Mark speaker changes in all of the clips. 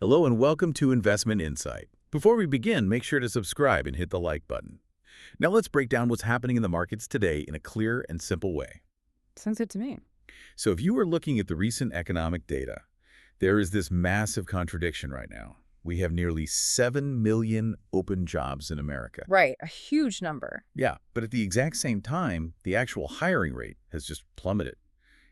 Speaker 1: Hello and welcome to Investment Insight. Before we begin, make sure to subscribe and hit the like button. Now let's break down what's happening in the markets today in a clear and simple way.
Speaker 2: Sounds good to me.
Speaker 1: So if you are looking at the recent economic data, there is this massive contradiction right now. We have nearly 7 million open jobs in America.
Speaker 2: Right, a huge number.
Speaker 1: Yeah, but at the exact same time, the actual hiring rate has just plummeted.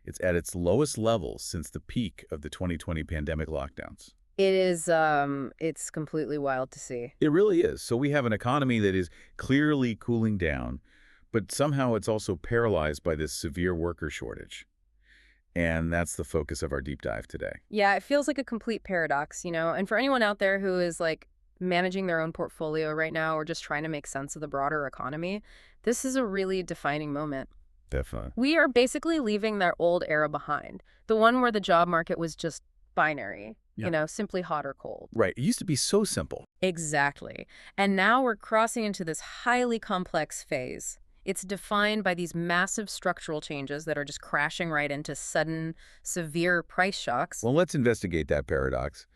Speaker 1: It's at its lowest level since the peak of the 2020 pandemic lockdowns.
Speaker 2: It's completely wild to see.
Speaker 1: It really is. So we have an economy that is clearly cooling down, but somehow it's also paralyzed by this severe worker shortage. And that's the focus of our deep dive today.
Speaker 2: Yeah, it feels like a complete paradox, and for anyone out there who is managing their own portfolio right now or just trying to make sense of the broader economy, this is a really defining moment.
Speaker 1: Definitely.
Speaker 2: We are basically leaving that old era behind, the one where the job market was just binary, simply hot or cold.
Speaker 1: Right. It used to be so simple.
Speaker 2: Exactly. And now we're crossing into this highly complex phase. It's defined by these massive structural changes that are just crashing right into sudden, severe price shocks.
Speaker 1: Well, let's investigate that paradox,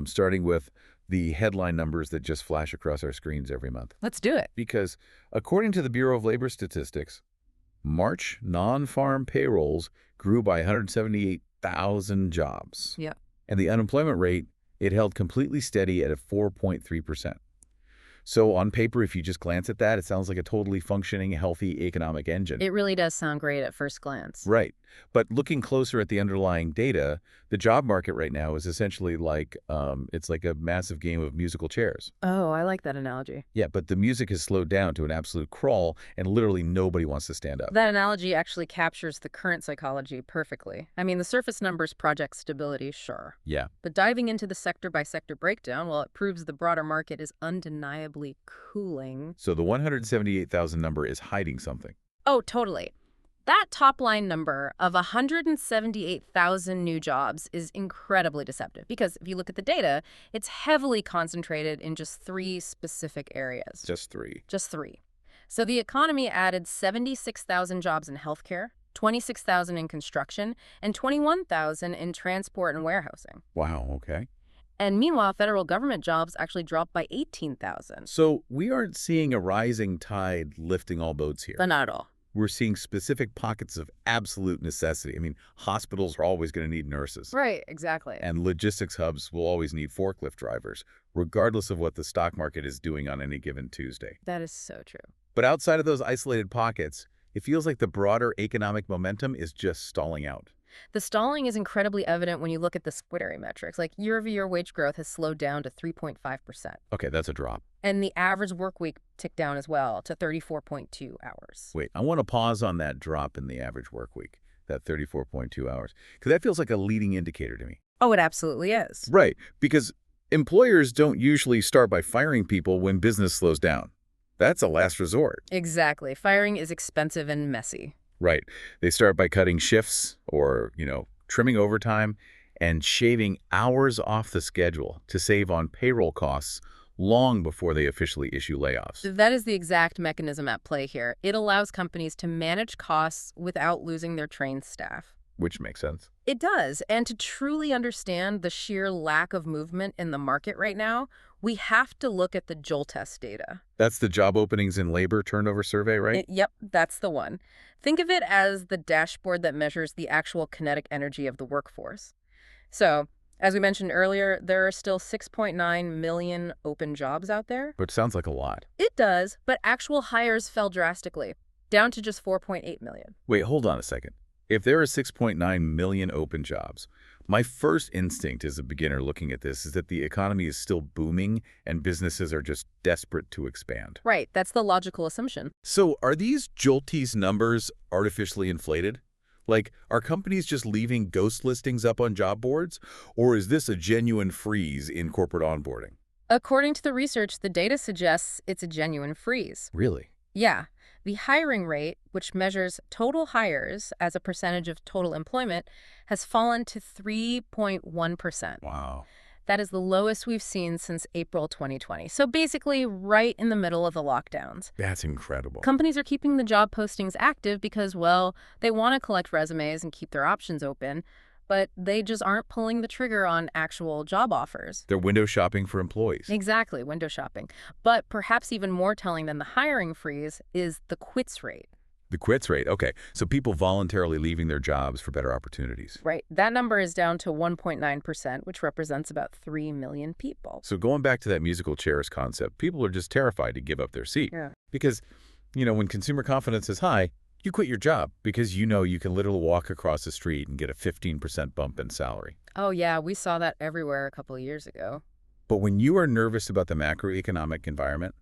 Speaker 1: starting with the headline numbers that just flash across our screens every month.
Speaker 2: Let's do it.
Speaker 1: Because according to the Bureau of Labor Statistics, March non-farm payrolls grew by 178,000 jobs.
Speaker 2: Yeah.
Speaker 1: And the unemployment rate, it held completely steady at a 4.3%. So on paper, if you just glance at that, it sounds like a totally functioning, healthy economic engine.
Speaker 2: It really does sound great at first glance.
Speaker 1: Right. But looking closer at the underlying data, the job market right now is essentially like, it's like a massive game of musical chairs.
Speaker 2: Oh, I like that analogy.
Speaker 1: Yeah, but the music has slowed down to an absolute crawl, and literally nobody wants to stand up.
Speaker 2: That analogy actually captures the current psychology perfectly. I mean, the surface numbers project stability, sure.
Speaker 1: Yeah.
Speaker 2: But diving into the sector-by-sector breakdown, well, it proves the broader market is undeniably cooling.
Speaker 1: So the 178,000 number is hiding something.
Speaker 2: Oh, totally. That top-line number of 178,000 new jobs is incredibly deceptive because if you look at the data, it's heavily concentrated in just three specific areas.
Speaker 1: Just three.
Speaker 2: Just three. So the economy added 76,000 jobs in healthcare, 26,000 in construction, and 21,000 in transport and warehousing.
Speaker 1: Wow, okay.
Speaker 2: And meanwhile, federal government jobs actually dropped by 18,000.
Speaker 1: So we aren't seeing a rising tide lifting all boats here.
Speaker 2: But not at all.
Speaker 1: We're seeing specific pockets of absolute necessity. I mean, hospitals are always going to need nurses.
Speaker 2: Right, exactly.
Speaker 1: And logistics hubs will always need forklift drivers, regardless of what the stock market is doing on any given Tuesday.
Speaker 2: That is so true.
Speaker 1: But outside of those isolated pockets, it feels like the broader economic momentum is just stalling out.
Speaker 2: The stalling is incredibly evident when you look at the split area metrics. Like year-over-year wage growth has slowed down to 3.5%.
Speaker 1: Okay, that's a drop.
Speaker 2: And the average work week ticked down as well to 34.2 hours.
Speaker 1: Wait, I want to pause on that drop in the average work week, that 34.2 hours, because that feels like a leading indicator to me.
Speaker 2: Oh, it absolutely is.
Speaker 1: Right, because employers don't usually start by firing people when business slows down. That's a last resort.
Speaker 2: Exactly. Firing is expensive and messy.
Speaker 1: Right. They start by cutting shifts or, trimming overtime and shaving hours off the schedule to save on payroll costs long before they officially issue layoffs.
Speaker 2: That is the exact mechanism at play here. It allows companies to manage costs without losing their trained staff.
Speaker 1: Which makes sense.
Speaker 2: It does. And to truly understand the sheer lack of movement in the market right now, we have to look at the Joel test data.
Speaker 1: That's the job openings and labor turnover survey, right?
Speaker 2: Yep, that's the one. Think of it as the dashboard that measures the actual kinetic energy of the workforce. So, as we mentioned earlier, there are still 6.9 million open jobs out there.
Speaker 1: Which sounds like a lot.
Speaker 2: It does, but actual hires fell drastically, down to just 4.8 million.
Speaker 1: Wait, hold on a second. If there are 6.9 million open jobs, my first instinct as a beginner looking at this is that the economy is still booming and businesses are just desperate to expand.
Speaker 2: Right, that's the logical assumption.
Speaker 1: So are these JOLTES numbers artificially inflated? Like, are companies just leaving ghost listings up on job boards? Or is this a genuine freeze in corporate onboarding?
Speaker 2: According to the research, the data suggests it's a genuine freeze.
Speaker 1: Really?
Speaker 2: Yeah. The hiring rate, which measures total hires as a percentage of total employment, has fallen to 3.1%.
Speaker 1: Wow.
Speaker 2: That is the lowest we've seen since April 2020. So basically right in the middle of the lockdowns.
Speaker 1: That's incredible.
Speaker 2: Companies are keeping the job postings active because, well, they want to collect resumes and keep their options open. but they just aren't pulling the trigger on actual job offers.
Speaker 1: They're window shopping for employees.
Speaker 2: Exactly, window shopping. But perhaps even more telling than the hiring freeze is the quits rate.
Speaker 1: The quits rate, okay. So people voluntarily leaving their jobs for better opportunities.
Speaker 2: Right. That number is down to 1.9%, which represents about 3 million people.
Speaker 1: So going back to that musical chairs concept, people are just terrified to give up their seat.
Speaker 2: Yeah.
Speaker 1: Because, when consumer confidence is high, you quit your job because you can literally walk across the street and get a 15% bump in salary.
Speaker 2: Oh, yeah, we saw that everywhere a couple of years ago.
Speaker 1: But when you are nervous about the macroeconomic environment,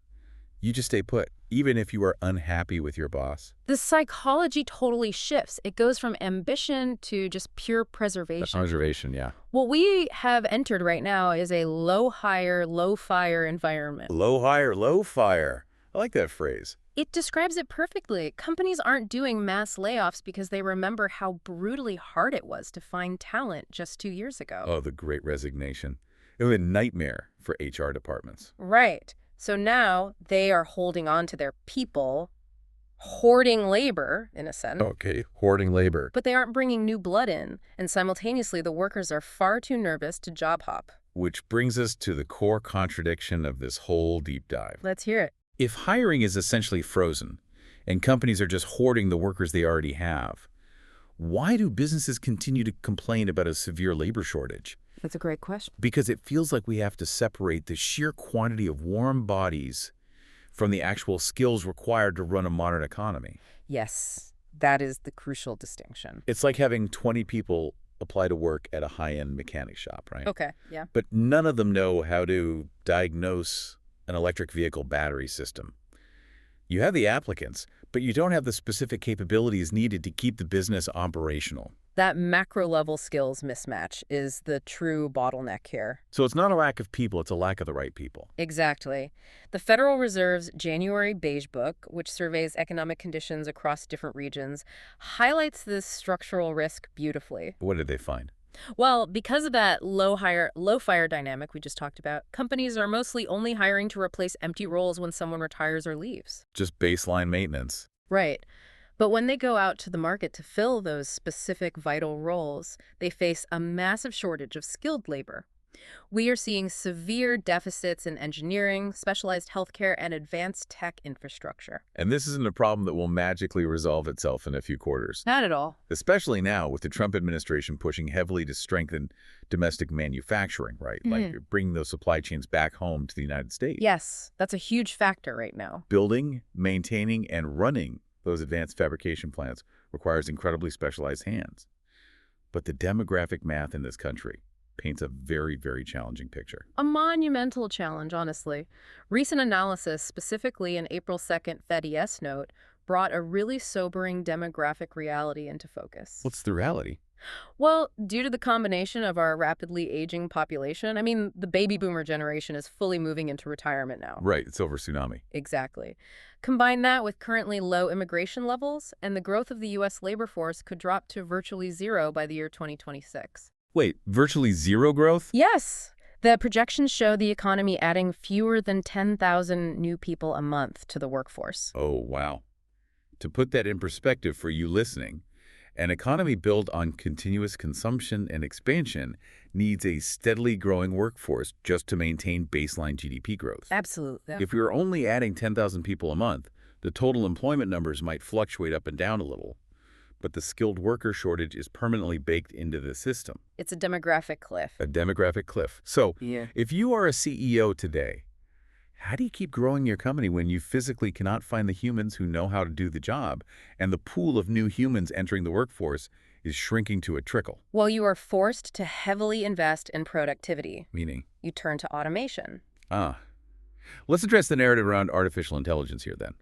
Speaker 1: you just stay put, even if you are unhappy with your boss.
Speaker 2: The psychology totally shifts. It goes from ambition to just pure preservation.
Speaker 1: Conservation, yeah.
Speaker 2: What we have entered right now is a low hire, low fire environment.
Speaker 1: Low hire, low fire. I like that phrase.
Speaker 2: It describes it perfectly. Companies aren't doing mass layoffs because they remember how brutally hard it was to find talent just 2 years ago.
Speaker 1: Oh, the great resignation. It was a nightmare for HR departments.
Speaker 2: Right. So now they are holding on to their people, hoarding labor, in a sense.
Speaker 1: Okay, hoarding labor.
Speaker 2: But they aren't bringing new blood in, and simultaneously the workers are far too nervous to job hop.
Speaker 1: Which brings us to the core contradiction of this whole deep dive.
Speaker 2: Let's hear it.
Speaker 1: If hiring is essentially frozen, and companies are just hoarding the workers they already have, why do businesses continue to complain about a severe labor shortage?
Speaker 2: That's a great question.
Speaker 1: Because it feels like we have to separate the sheer quantity of warm bodies from the actual skills required to run a modern economy.
Speaker 2: Yes, that is the crucial distinction.
Speaker 1: It's like having 20 people apply to work at a high-end mechanic shop, right?
Speaker 2: Okay, yeah.
Speaker 1: But none of them know how to diagnose an electric vehicle battery system. You have the applicants, but you don't have the specific capabilities needed to keep the business operational.
Speaker 2: That macro-level skills mismatch is the true bottleneck here.
Speaker 1: So it's not a lack of people, it's a lack of the right people.
Speaker 2: Exactly. The Federal Reserve's January Beige Book, which surveys economic conditions across different regions, highlights this structural risk beautifully.
Speaker 1: What did they find?
Speaker 2: Well, because of that low fire dynamic we just talked about, companies are mostly only hiring to replace empty roles when someone retires or leaves.
Speaker 1: Just baseline maintenance.
Speaker 2: Right. But when they go out to the market to fill those specific vital roles, they face a massive shortage of skilled labor. We are seeing severe deficits in engineering, specialized healthcare, and advanced tech infrastructure.
Speaker 1: And this isn't a problem that will magically resolve itself in a few quarters.
Speaker 2: Not at all.
Speaker 1: Especially now with the Trump administration pushing heavily to strengthen domestic manufacturing, right? Like bringing those supply chains back home to the United States.
Speaker 2: Yes, that's a huge factor right now.
Speaker 1: Building, maintaining, and running those advanced fabrication plants requires incredibly specialized hands. But the demographic math in this country paints a very, very challenging picture.
Speaker 2: A monumental challenge, honestly. Recent analysis, specifically an April 2nd Fed ES note, brought a really sobering demographic reality into focus.
Speaker 1: What's the reality?
Speaker 2: Well, due to the combination of our rapidly aging population, the baby boomer generation is fully moving into retirement now.
Speaker 1: Right, it's over tsunami.
Speaker 2: Exactly. Combine that with currently low immigration levels, and the growth of the U.S. labor force could drop to virtually zero by the year 2026.
Speaker 1: Wait, virtually zero growth?
Speaker 2: Yes. The projections show the economy adding fewer than 10,000 new people a month to the workforce.
Speaker 1: Oh, wow. To put that in perspective for you listening, an economy built on continuous consumption and expansion needs a steadily growing workforce just to maintain baseline GDP growth.
Speaker 2: Absolutely.
Speaker 1: If we were only adding 10,000 people a month, the total employment numbers might fluctuate up and down a little. But the skilled worker shortage is permanently baked into the system.
Speaker 2: It's a demographic cliff.
Speaker 1: A demographic cliff. So, if you are a CEO today, how do you keep growing your company when you physically cannot find the humans who know how to do the job, and the pool of new humans entering the workforce is shrinking to a trickle?
Speaker 2: Well, you are forced to heavily invest in productivity.
Speaker 1: Meaning?
Speaker 2: You turn to automation.
Speaker 1: Let's address the narrative around artificial intelligence here then.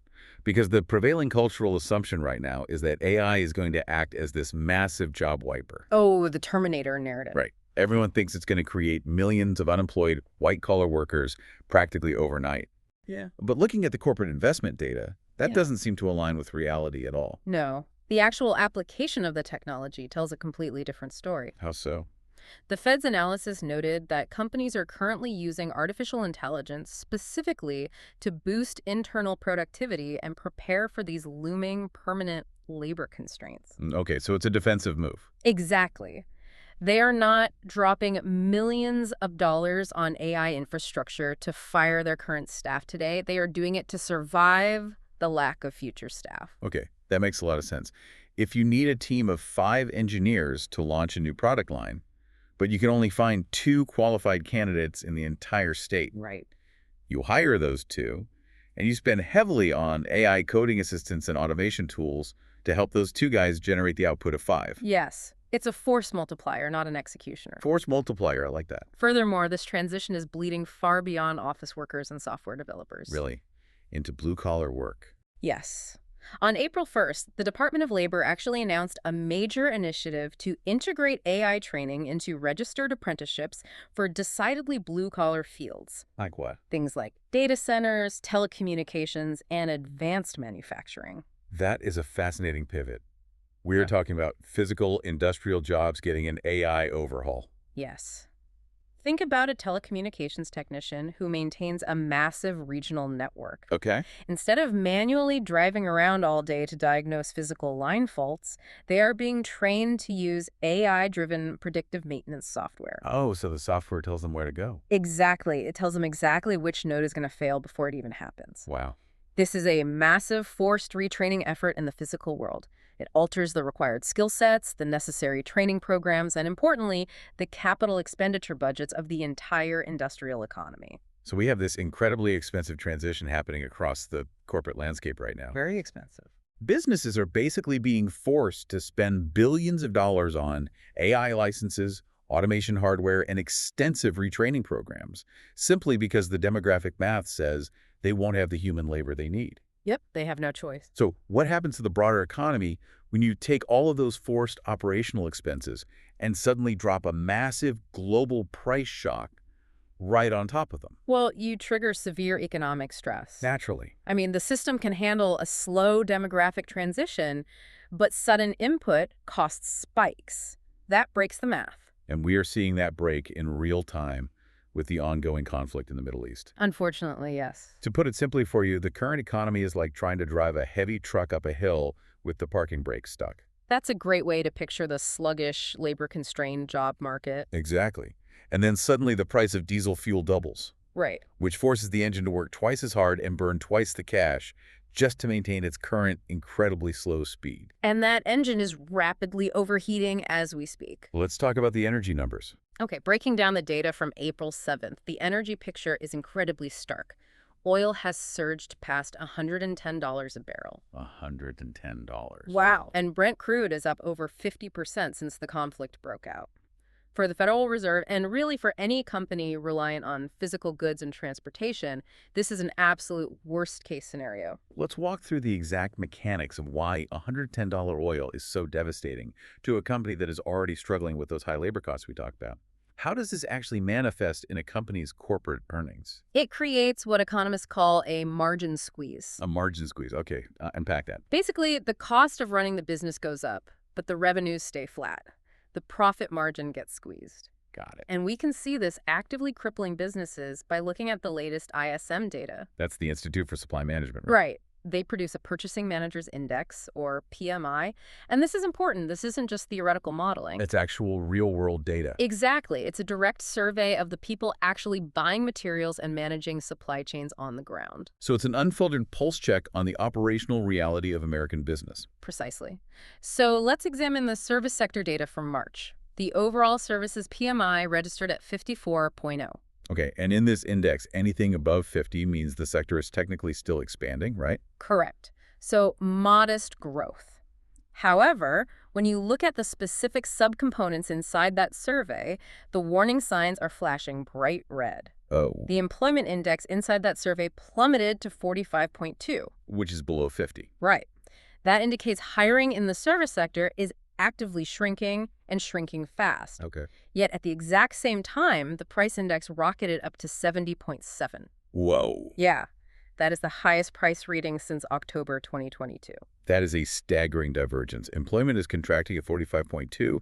Speaker 1: Because the prevailing cultural assumption right now is that AI is going to act as this massive job wiper.
Speaker 2: Oh, the Terminator narrative.
Speaker 1: Right. Everyone thinks it's going to create millions of unemployed white-collar workers practically overnight. Yeah. But looking at the corporate investment data, that doesn't seem to align with reality at all.
Speaker 2: No. The actual application of the technology tells a completely different story.
Speaker 1: How so?
Speaker 2: The Fed's analysis noted that companies are currently using artificial intelligence specifically to boost internal productivity and prepare for these looming permanent labor constraints.
Speaker 1: Okay, so it's a defensive move.
Speaker 2: Exactly. They are not dropping millions of dollars on AI infrastructure to fire their current staff today. They are doing it to survive the lack of future staff.
Speaker 1: Okay, that makes a lot of sense. If you need a team of 5 engineers to launch a new product line, but you can only find 2 qualified candidates in the entire state,
Speaker 2: Right.
Speaker 1: you hire those 2, and you spend heavily on AI coding assistants and automation tools to help those 2 guys generate the output of 5.
Speaker 2: Yes. It's a force multiplier, not an executioner.
Speaker 1: Force multiplier, I like that.
Speaker 2: Furthermore, this transition is bleeding far beyond office workers and software developers.
Speaker 1: Really, into blue-collar work.
Speaker 2: Yes. On April 1st, the Department of Labor actually announced a major initiative to integrate AI training into registered apprenticeships for decidedly blue-collar fields.
Speaker 1: Like what?
Speaker 2: Things like data centers, telecommunications, and advanced manufacturing.
Speaker 1: That is a fascinating pivot. We're
Speaker 2: Yeah.
Speaker 1: talking about physical, industrial jobs getting an AI overhaul.
Speaker 2: Yes. Think about a telecommunications technician who maintains a massive regional network.
Speaker 1: Okay.
Speaker 2: Instead of manually driving around all day to diagnose physical line faults, they are being trained to use AI-driven predictive maintenance software.
Speaker 1: Oh, so the software tells them where to go.
Speaker 2: Exactly. It tells them exactly which node is going to fail before it even happens.
Speaker 1: Wow.
Speaker 2: This is a massive forced retraining effort in the physical world. It alters the required skill sets, the necessary training programs, and importantly, the capital expenditure budgets of the entire industrial economy.
Speaker 1: So we have this incredibly expensive transition happening across the corporate landscape right now.
Speaker 2: Very expensive.
Speaker 1: Businesses are basically being forced to spend billions of dollars on AI licenses, automation hardware, and extensive retraining programs, simply because the demographic math says they won't have the human labor they need.
Speaker 2: Yep, they have no choice.
Speaker 1: So what happens to the broader economy when you take all of those forced operational expenses and suddenly drop a massive global price shock right on top of them?
Speaker 2: Well, you trigger severe economic stress.
Speaker 1: Naturally.
Speaker 2: I mean, the system can handle a slow demographic transition, but sudden input costs spikes. That breaks the math.
Speaker 1: And we are seeing that break in real time with the ongoing conflict in the Middle East.
Speaker 2: Unfortunately, yes.
Speaker 1: To put it simply for you, the current economy is like trying to drive a heavy truck up a hill with the parking brake stuck.
Speaker 2: That's a great way to picture the sluggish, labor-constrained job market.
Speaker 1: Exactly. And then suddenly the price of diesel fuel doubles,
Speaker 2: Right.
Speaker 1: which forces the engine to work twice as hard and burn twice the cash just to maintain its current incredibly slow speed.
Speaker 2: And that engine is rapidly overheating as we speak.
Speaker 1: Let's talk about the energy numbers.
Speaker 2: Okay, breaking down the data from April 7th, the energy picture is incredibly stark. Oil has surged past $110 a barrel.
Speaker 1: $110.
Speaker 2: Wow. And Brent crude is up over 50% since the conflict broke out. For the Federal Reserve, and really for any company reliant on physical goods and transportation, this is an absolute worst-case scenario.
Speaker 1: Let's walk through the exact mechanics of why $110 oil is so devastating to a company that is already struggling with those high labor costs we talked about. How does this actually manifest in a company's corporate earnings?
Speaker 2: It creates what economists call a margin squeeze.
Speaker 1: A margin squeeze. Okay, unpack that.
Speaker 2: Basically, the cost of running the business goes up, but the revenues stay flat. The profit margin gets squeezed.
Speaker 1: Got it.
Speaker 2: And we can see this actively crippling businesses by looking at the latest ISM data.
Speaker 1: That's the Institute for Supply Management,
Speaker 2: Right. They produce a Purchasing Managers Index, or PMI. And this is important. This isn't just theoretical modeling.
Speaker 1: It's actual real-world data.
Speaker 2: Exactly. It's a direct survey of the people actually buying materials and managing supply chains on the ground.
Speaker 1: So it's an unfiltered pulse check on the operational reality of American business.
Speaker 2: Precisely. So let's examine the service sector data from March. The overall services PMI registered at 54.0.
Speaker 1: Okay, and in this index, anything above 50 means the sector is technically still expanding, right?
Speaker 2: Correct. So modest growth. However, when you look at the specific subcomponents inside that survey, the warning signs are flashing bright red.
Speaker 1: Oh.
Speaker 2: The employment index inside that survey plummeted to 45.2.
Speaker 1: Which is below 50.
Speaker 2: Right. That indicates hiring in the service sector is actively shrinking and shrinking fast.
Speaker 1: Okay.
Speaker 2: Yet at the exact same time, the price index rocketed up to 70.7.
Speaker 1: Whoa.
Speaker 2: Yeah, that is the highest price reading since October 2022.
Speaker 1: That is a staggering divergence. Employment is contracting at 45.2,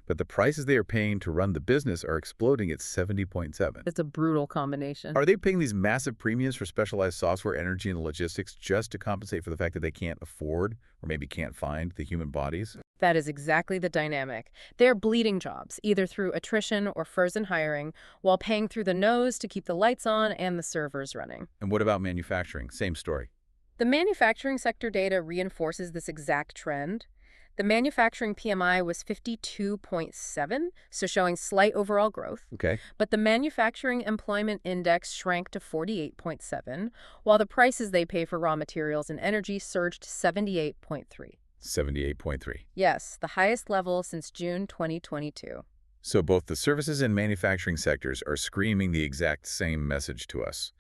Speaker 1: but the prices they are paying to run the business are exploding at 70.7.
Speaker 2: It's a brutal combination.
Speaker 1: Are they paying these massive premiums for specialized software, energy, and logistics just to compensate for the fact that they can't afford or maybe can't find the human bodies?
Speaker 2: That is exactly the dynamic. They're bleeding jobs, either through attrition or frozen hiring, while paying through the nose to keep the lights on and the servers running.
Speaker 1: And what about manufacturing? Same story.
Speaker 2: The manufacturing sector data reinforces this exact trend. The manufacturing PMI was 52.7, so showing slight overall growth.
Speaker 1: Okay.
Speaker 2: But the manufacturing employment index shrank to 48.7, while the prices they pay for raw materials and energy surged to 78.3.
Speaker 1: 78.3.
Speaker 2: Yes, the highest level since June 2022.
Speaker 1: So both the services and manufacturing sectors are screaming the exact same message to us.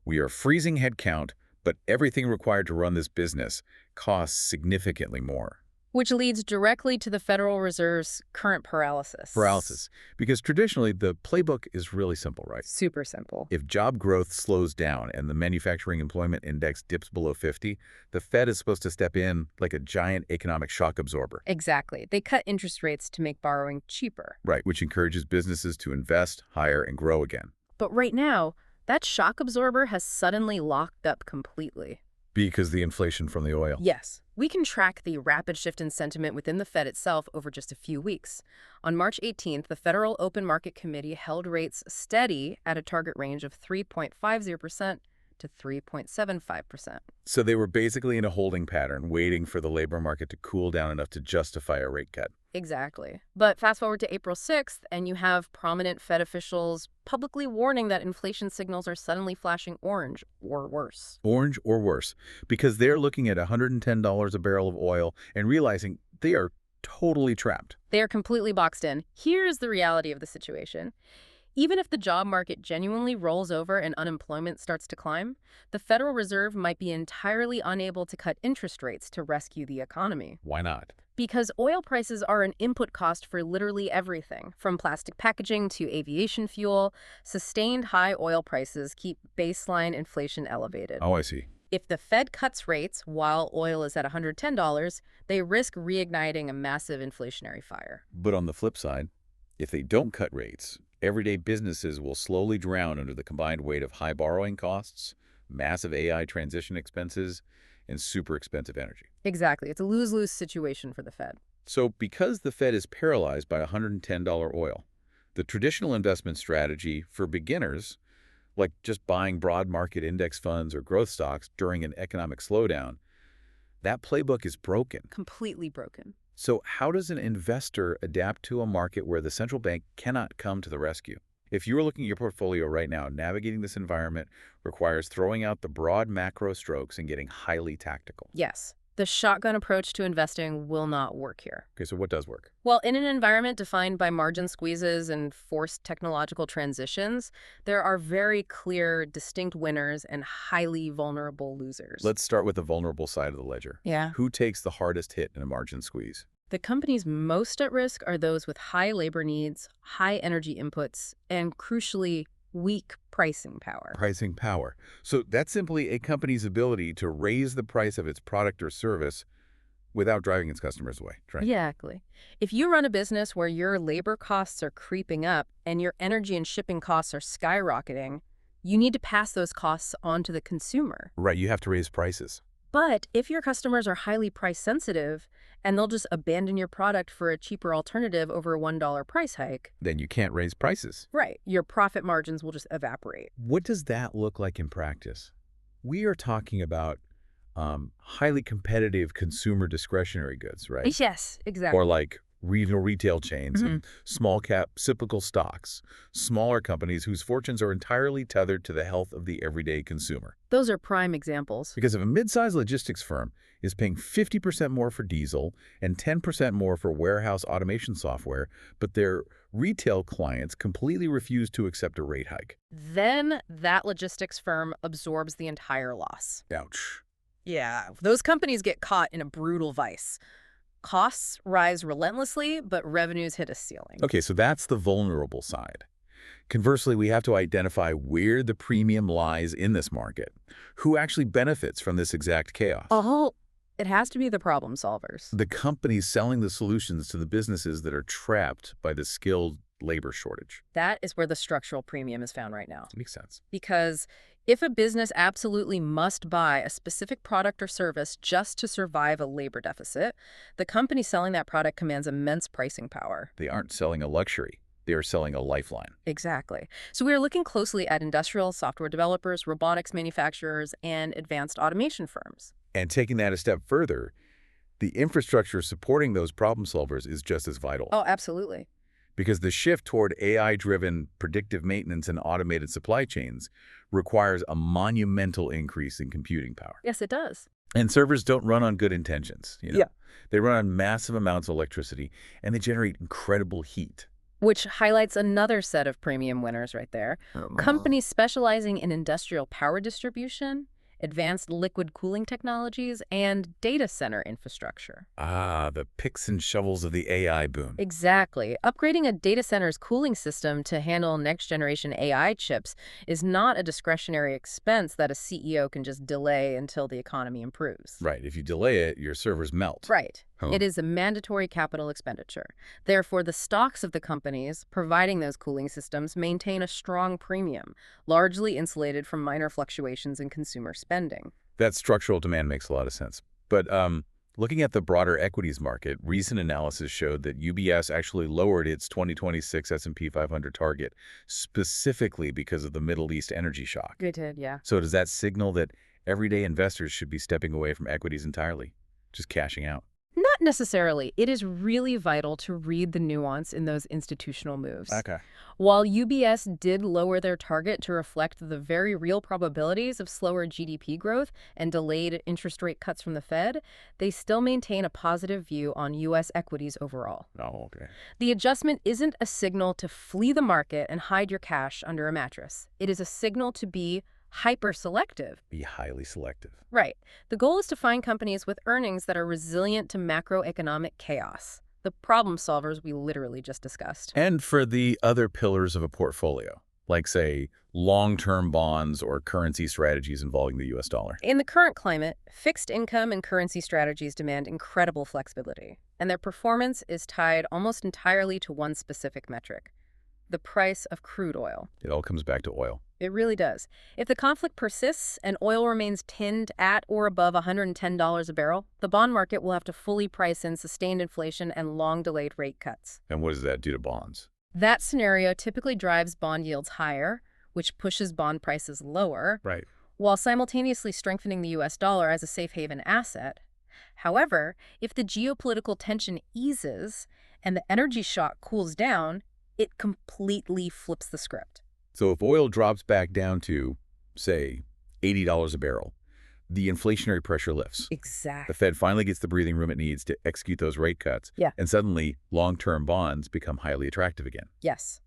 Speaker 1: We are freezing headcount, but everything required to run this business costs significantly more.
Speaker 2: Which leads directly to the Federal Reserve's current paralysis.
Speaker 1: Paralysis. Because traditionally, the playbook is really simple, right?
Speaker 2: Super simple.
Speaker 1: If job growth slows down and the manufacturing employment index dips below 50, the Fed is supposed to step in like a giant economic shock absorber.
Speaker 2: Exactly. They cut interest rates to make borrowing cheaper.
Speaker 1: Right, which encourages businesses to invest, hire, and grow again.
Speaker 2: But right now, that shock absorber has suddenly locked up completely.
Speaker 1: Because the inflation from the oil.
Speaker 2: Yes. We can track the rapid shift in sentiment within the Fed itself over just a few weeks. On March 18th, the Federal Open Market Committee held rates steady at a target range of 3.50% to 3.75%.
Speaker 1: So they were basically in a holding pattern, waiting for the labor market to cool down enough to justify a rate cut.
Speaker 2: Exactly. But fast forward to April 6th, and you have prominent Fed officials publicly warning that inflation signals are suddenly flashing orange or worse.
Speaker 1: Orange or worse, because they're looking at $110 a barrel of oil and realizing they are totally trapped.
Speaker 2: They are completely boxed in. Here's the reality of the situation. Even if the job market genuinely rolls over and unemployment starts to climb, the Federal Reserve might be entirely unable to cut interest rates to rescue the economy.
Speaker 1: Why not?
Speaker 2: Because oil prices are an input cost for literally everything, from plastic packaging to aviation fuel. Sustained high oil prices keep baseline inflation elevated.
Speaker 1: Oh, I see.
Speaker 2: If the Fed cuts rates while oil is at $110, they risk reigniting a massive inflationary fire.
Speaker 1: But on the flip side, if they don't cut rates, everyday businesses will slowly drown under the combined weight of high borrowing costs, massive AI transition expenses, and super expensive energy.
Speaker 2: Exactly. It's a lose-lose situation for the Fed.
Speaker 1: So because the Fed is paralyzed by $110 oil, the traditional investment strategy for beginners, like just buying broad market index funds or growth stocks during an economic slowdown, that playbook is broken.
Speaker 2: Completely broken.
Speaker 1: So how does an investor adapt to a market where the central bank cannot come to the rescue? If you are looking at your portfolio right now, navigating this environment requires throwing out the broad macro strokes and getting highly tactical.
Speaker 2: Yes. The shotgun approach to investing will not work here.
Speaker 1: Okay, so what does work?
Speaker 2: Well, in an environment defined by margin squeezes and forced technological transitions, there are very clear, distinct winners and highly vulnerable losers.
Speaker 1: Let's start with the vulnerable side of the ledger.
Speaker 2: Yeah.
Speaker 1: Who takes the hardest hit in a margin squeeze?
Speaker 2: The companies most at risk are those with high labor needs, high energy inputs, and crucially, weak pricing power.
Speaker 1: Pricing power. So that's simply a company's ability to raise the price of its product or service without driving its customers away. Right?
Speaker 2: Exactly. If you run a business where your labor costs are creeping up and your energy and shipping costs are skyrocketing, you need to pass those costs on to the consumer.
Speaker 1: Right, you have to raise prices.
Speaker 2: But if your customers are highly price sensitive and they'll just abandon your product for a cheaper alternative over a $1 price hike,
Speaker 1: Then you can't raise prices.
Speaker 2: right, your profit margins will just evaporate.
Speaker 1: What does that look like in practice? We are talking about highly competitive consumer discretionary goods, right?
Speaker 2: Yes, exactly.
Speaker 1: Or like regional retail chains and small cap cyclical stocks, smaller companies whose fortunes are entirely tethered to the health of the everyday consumer.
Speaker 2: Those are prime examples.
Speaker 1: Because if a mid-sized logistics firm is paying 50% more for diesel and 10% more for warehouse automation software, but their retail clients completely refuse to accept a rate hike.
Speaker 2: Then that logistics firm absorbs the entire loss.
Speaker 1: Ouch.
Speaker 2: Yeah, those companies get caught in a brutal vice. Costs rise relentlessly, but revenues hit a ceiling.
Speaker 1: Okay, so that's the vulnerable side. Conversely, we have to identify where the premium lies in this market. Who actually benefits from this exact chaos?
Speaker 2: It has to be the problem solvers.
Speaker 1: The companies selling the solutions to the businesses that are trapped by the skilled labor shortage.
Speaker 2: That is where the structural premium is found right now.
Speaker 1: Makes sense.
Speaker 2: Because if a business absolutely must buy a specific product or service just to survive a labor deficit, the company selling that product commands immense pricing power.
Speaker 1: They aren't selling a luxury. They are selling a lifeline.
Speaker 2: Exactly. So we are looking closely at industrial software developers, robotics manufacturers, and advanced automation firms.
Speaker 1: And taking that a step further, the infrastructure supporting those problem solvers is just as vital.
Speaker 2: Oh, absolutely.
Speaker 1: Because the shift toward AI-driven predictive maintenance and automated supply chains requires a monumental increase in computing power.
Speaker 2: Yes, it does.
Speaker 1: And servers don't run on good intentions,
Speaker 2: Yeah.
Speaker 1: They run on massive amounts of electricity, and they generate incredible heat.
Speaker 2: Which highlights another set of premium winners right there. Companies specializing in industrial power distribution, advanced liquid cooling technologies, and data center infrastructure.
Speaker 1: Ah, the picks and shovels of the AI boom.
Speaker 2: Exactly. Upgrading a data center's cooling system to handle next-generation AI chips is not a discretionary expense that a CEO can just delay until the economy improves.
Speaker 1: Right. If you delay it, your servers melt.
Speaker 2: Right.
Speaker 1: Huh.
Speaker 2: It is a mandatory capital expenditure. Therefore, the stocks of the companies providing those cooling systems maintain a strong premium, largely insulated from minor fluctuations in consumer spending.
Speaker 1: That structural demand makes a lot of sense. But looking at the broader equities market, recent analysis showed that UBS actually lowered its 2026 S&P 500 target specifically because of the Middle East energy shock.
Speaker 2: It did, yeah.
Speaker 1: So does that signal that everyday investors should be stepping away from equities entirely, just cashing out?
Speaker 2: Not necessarily. It is really vital to read the nuance in those institutional moves.
Speaker 1: Okay.
Speaker 2: While UBS did lower their target to reflect the very real probabilities of slower GDP growth and delayed interest rate cuts from the Fed, they still maintain a positive view on U.S. equities overall.
Speaker 1: Oh, okay.
Speaker 2: The adjustment isn't a signal to flee the market and hide your cash under a mattress. It is a signal to be hyper-selective.
Speaker 1: Be highly selective.
Speaker 2: Right. The goal is to find companies with earnings that are resilient to macroeconomic chaos, the problem solvers we literally just discussed.
Speaker 1: And for the other pillars of a portfolio, like, say, long-term bonds or currency strategies involving the U.S. dollar.
Speaker 2: In the current climate, fixed income and currency strategies demand incredible flexibility, and their performance is tied almost entirely to one specific metric: the price of crude oil.
Speaker 1: It all comes back to oil.
Speaker 2: It really does. If the conflict persists and oil remains tinned at or above $110 a barrel, the bond market will have to fully price in sustained inflation and long-delayed rate cuts.
Speaker 1: And what does that do to bonds?
Speaker 2: That scenario typically drives bond yields higher, which pushes bond prices lower,
Speaker 1: Right.
Speaker 2: while simultaneously strengthening the U.S. dollar as a safe haven asset. However, if the geopolitical tension eases and the energy shock cools down, it completely flips the script.
Speaker 1: So if oil drops back down to, say, $80 a barrel, the inflationary pressure lifts.
Speaker 2: Exactly.
Speaker 1: The Fed finally gets the breathing room it needs to execute those rate cuts.
Speaker 2: Yeah.
Speaker 1: And suddenly, long-term bonds become highly attractive again.
Speaker 2: Yes.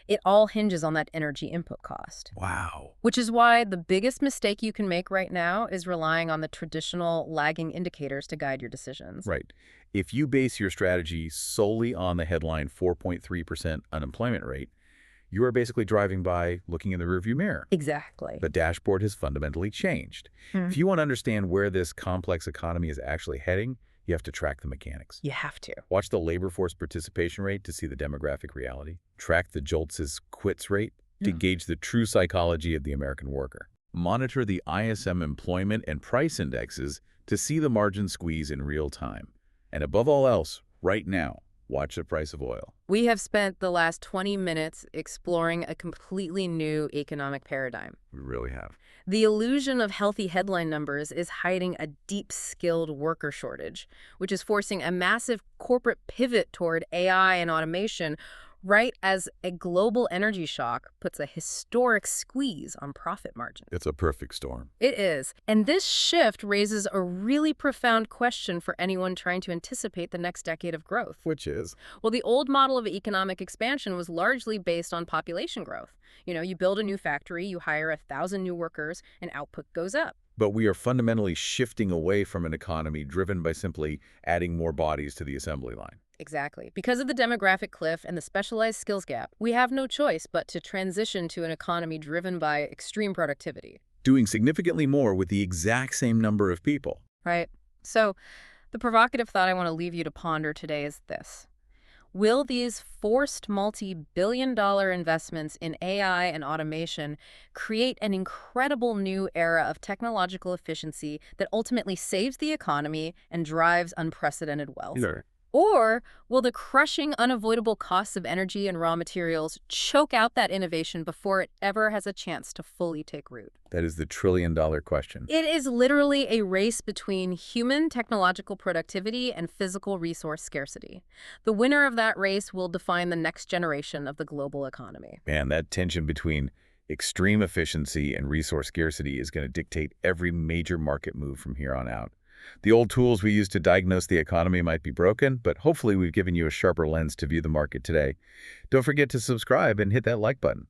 Speaker 2: It all hinges on that energy input cost.
Speaker 1: Wow.
Speaker 2: Which is why the biggest mistake you can make right now is relying on the traditional lagging indicators to guide your decisions.
Speaker 1: Right. If you base your strategy solely on the headline 4.3% unemployment rate, you are basically driving by looking in the rearview mirror.
Speaker 2: Exactly.
Speaker 1: The dashboard has fundamentally changed. If you want to understand where this complex economy is actually heading, you have to track the mechanics.
Speaker 2: You have to.
Speaker 1: Watch the labor force participation rate to see the demographic reality. Track the JOLTS' quits rate to gauge the true psychology of the American worker. Monitor the ISM employment and price indexes to see the margin squeeze in real time. And above all else, right now, watch the price of oil.
Speaker 2: We have spent the last 20 minutes exploring a completely new economic paradigm.
Speaker 1: We really have.
Speaker 2: The illusion of healthy headline numbers is hiding a deep skilled worker shortage, which is forcing a massive corporate pivot toward AI and automation, right as a global energy shock puts a historic squeeze on profit margins.
Speaker 1: It's a perfect storm.
Speaker 2: It is. And this shift raises a really profound question for anyone trying to anticipate the next decade of growth.
Speaker 1: Which is?
Speaker 2: Well, the old model of economic expansion was largely based on population growth. You build a new factory, you hire 1,000 new workers, and output goes up.
Speaker 1: But we are fundamentally shifting away from an economy driven by simply adding more bodies to the assembly line.
Speaker 2: Exactly. Because of the demographic cliff and the specialized skills gap, we have no choice but to transition to an economy driven by extreme productivity.
Speaker 1: Doing significantly more with the exact same number of people.
Speaker 2: Right. So the provocative thought I want to leave you to ponder today is this. Will these forced multi-billion-dollar investments in AI and automation create an incredible new era of technological efficiency that ultimately saves the economy and drives unprecedented wealth?
Speaker 1: Either.
Speaker 2: Or will the crushing, unavoidable costs of energy and raw materials choke out that innovation before it ever has a chance to fully take root?
Speaker 1: That is the trillion-dollar question.
Speaker 2: It is literally a race between human technological productivity and physical resource scarcity. The winner of that race will define the next generation of the global economy.
Speaker 1: Man, that tension between extreme efficiency and resource scarcity is going to dictate every major market move from here on out. The old tools we use to diagnose the economy might be broken, but hopefully we've given you a sharper lens to view the market today. Don't forget to subscribe and hit that like button.